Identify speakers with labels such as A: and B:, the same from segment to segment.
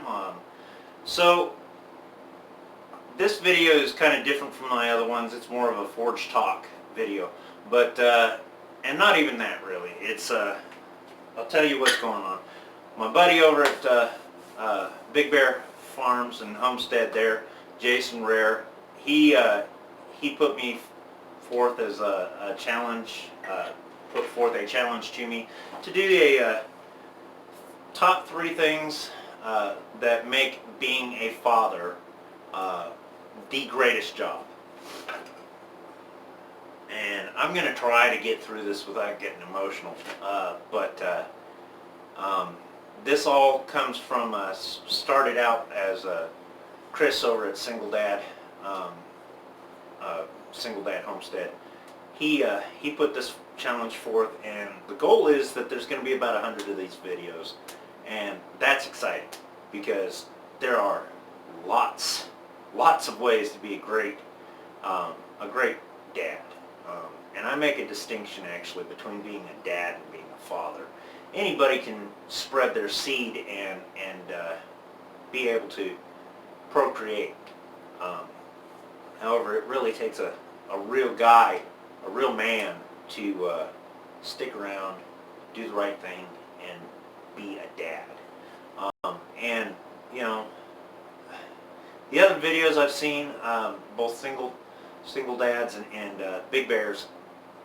A: time. So this video is kind of different from my other ones. It's more of a Forge Talk video, but and not even that really. It's I'll tell you what's going on. My buddy over at Big Bear Farms and Homestead there, Jason Rare, he put me forth as a challenge, put forth a challenge to me to do a top 3 things that make being a father the greatest job. And I'm going to try to get through this without getting emotional, but this all comes from, started out as Chris over at Single Dad Homestead. He put this challenge forth, and the goal is that there's going to be about 100 of these videos, and that's exciting because there are lots of ways to be a great dad, and I make a distinction actually between being a dad and being a father. Anybody can spread their seed and be able to procreate. However, it really takes a real guy, a real man, to stick around, do the right thing, and be a dad. And you know, the other videos I've seen, both single dads and Big Bears,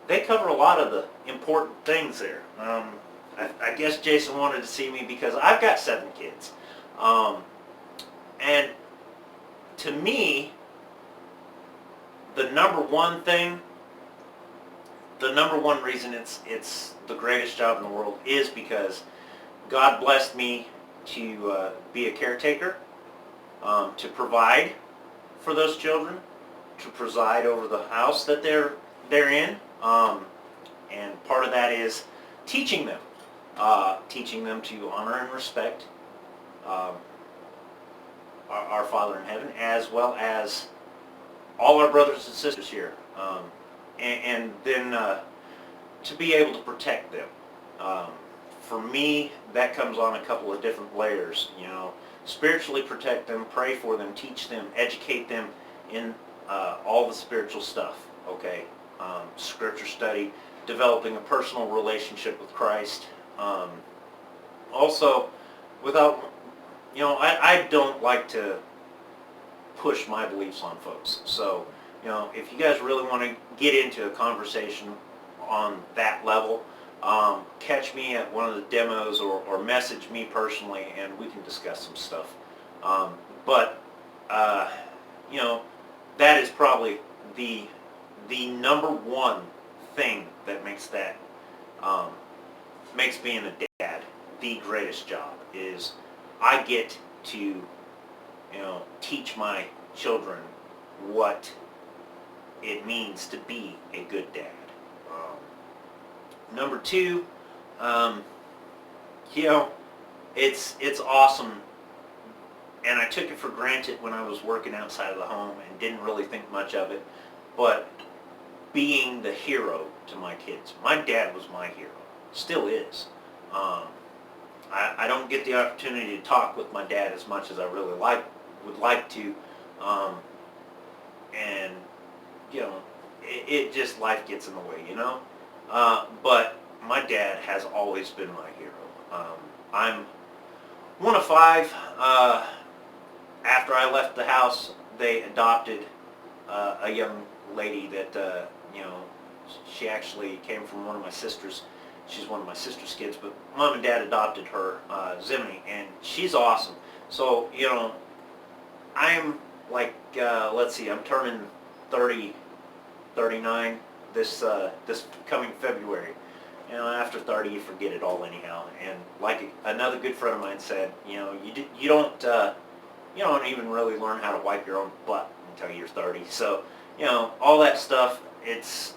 A: they cover a lot of the important things there. I guess Jason wanted to see me because I've got 7 kids, and to me, the number one reason it's the greatest job in the world is because God blessed me to be a caretaker, to provide for those children, to preside over the house that they're in, and part of that is teaching them to honor and respect our Father in heaven, as well as all our brothers and sisters here, and then to be able to protect them. For me, that comes on a couple of different layers. You know, spiritually protect them, pray for them, teach them, educate them in all the spiritual stuff. Okay, scripture study, developing a personal relationship with Christ. Also, without, you know, I don't like to push my beliefs on folks. So, you know, if you guys really want to get into a conversation on that level, catch me at one of the demos or message me personally, and we can discuss some stuff. But you know, that is probably the number one thing that makes that makes being a dad the greatest job, is I get to, you know, teach my children what it means to be a good dad. Number 2, you know, it's awesome, and I took it for granted when I was working outside of the home and didn't really think much of it, but being the hero to my kids. My dad was my hero, still is. I don't get the opportunity to talk with my dad as much as I really would like to, and you know, it just, life gets in the way, you know. But my dad has always been my hero. I'm one of 5. After I left the house, they adopted a young lady that, you know, she actually came from one of my sisters. She's one of my sister's kids, but Mom and Dad adopted her, Zimini, and she's awesome. So, you know, I'm like, let's see, I'm turning 39 this coming February. You know, after 30, you forget it all anyhow. And like another good friend of mine said, you know, you don't even really learn how to wipe your own butt until you're 30. So, you know, all that stuff, it's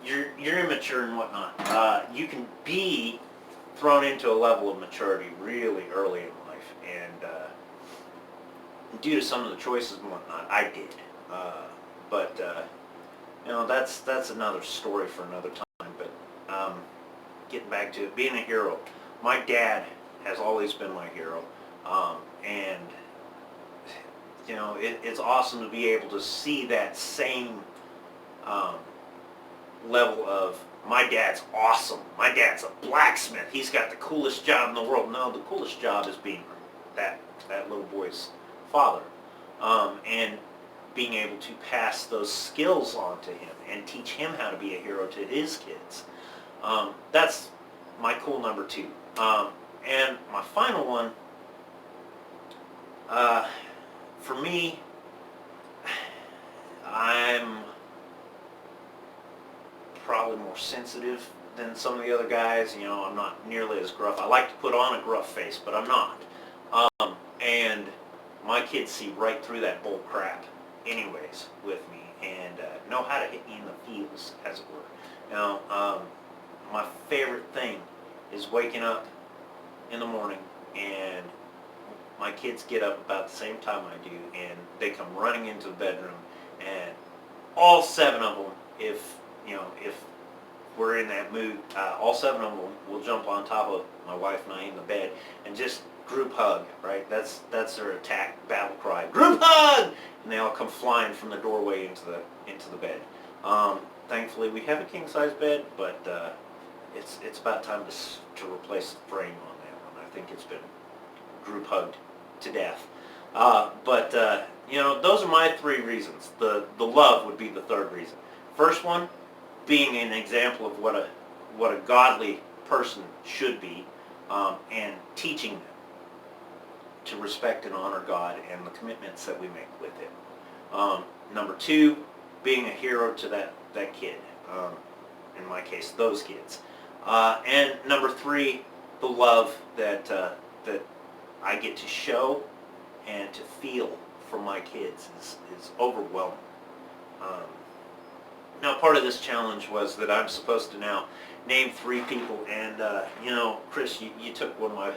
A: you're immature and whatnot. You can be thrown into a level of maturity really early in life, and due to some of the choices and whatnot, I did. But you know, that's another story for another time. But getting back to it, being a hero, my dad has always been my hero. And it's awesome to be able to see that same um, level of, my dad's awesome, my dad's a blacksmith, he's got the coolest job in the world. No, the coolest job is being that little boy's father, and being able to pass those skills on to him and teach him how to be a hero to his kids. That's my cool number 2. And my final one, for me, I'm probably more sensitive than some of the other guys. I'm not nearly as gruff. I like to put on a gruff face, but I'm not. And my kids see right through that bull crap anyways with me, and know how to hit me in the feels, as it were. Now, my favorite thing is waking up in the morning, and my kids get up about the same time I do, and they come running into the bedroom, and all 7 of them, if we're in that mood, all 7 of them will jump on top of my wife and I in the bed and just group hug, right? That's their attack battle cry, group hug, and they all come flying from the doorway into the bed. Thankfully, we have a king size bed, but it's about time to replace the frame on that one. I think it's been group hugged to death. But those are my 3 reasons. The love would be the 3rd reason. First one, being an example of what a godly person should be, and teaching them to respect and honor God and the commitments that we make with Him. Number 2, being a hero to that kid. In my case, those kids. And number 3, the love that I get to show and to feel from my kids is overwhelming. Now, part of this challenge was that I'm supposed to now name 3 people, and Chris, you took one of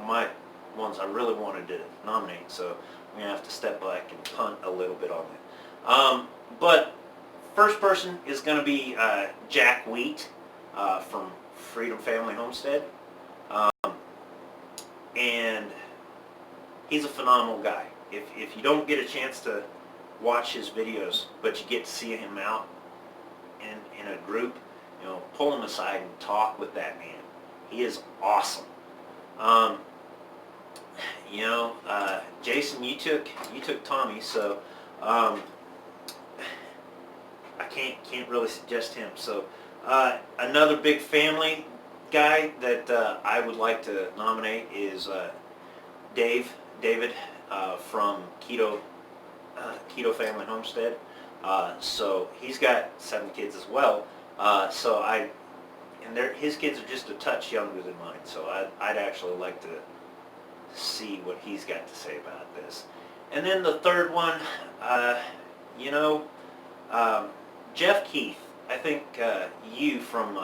A: my ones I really wanted to nominate, so I'm going to have to step back and punt a little bit on that. But first person is going to be Jack Wheat from Freedom Family Homestead. And he's a phenomenal guy. If you don't get a chance to watch his videos, but you get to see him out in a group, pull him aside and talk with that man. He is awesome. Jason, you took Tommy, so I can't really suggest him. So another big family guy that I would like to nominate is David from Keto Family Homestead. So he's got 7 kids as well. His kids are just a touch younger than mine. So I'd actually like to see what he's got to say about this. And then the 3rd one, Jeff Keith. I think you from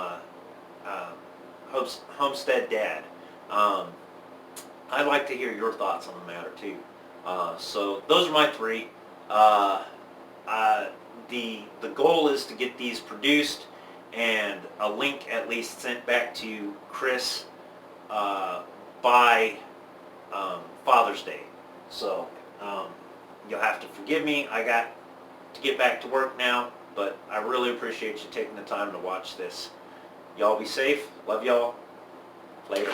A: Homestead Dad. I'd like to hear your thoughts on the matter too. So those are my 3. The goal is to get these produced and a link at least sent back to Chris by Father's Day. So you'll have to forgive me. I got to get back to work now, but I really appreciate you taking the time to watch this. Y'all be safe. Love y'all. Later.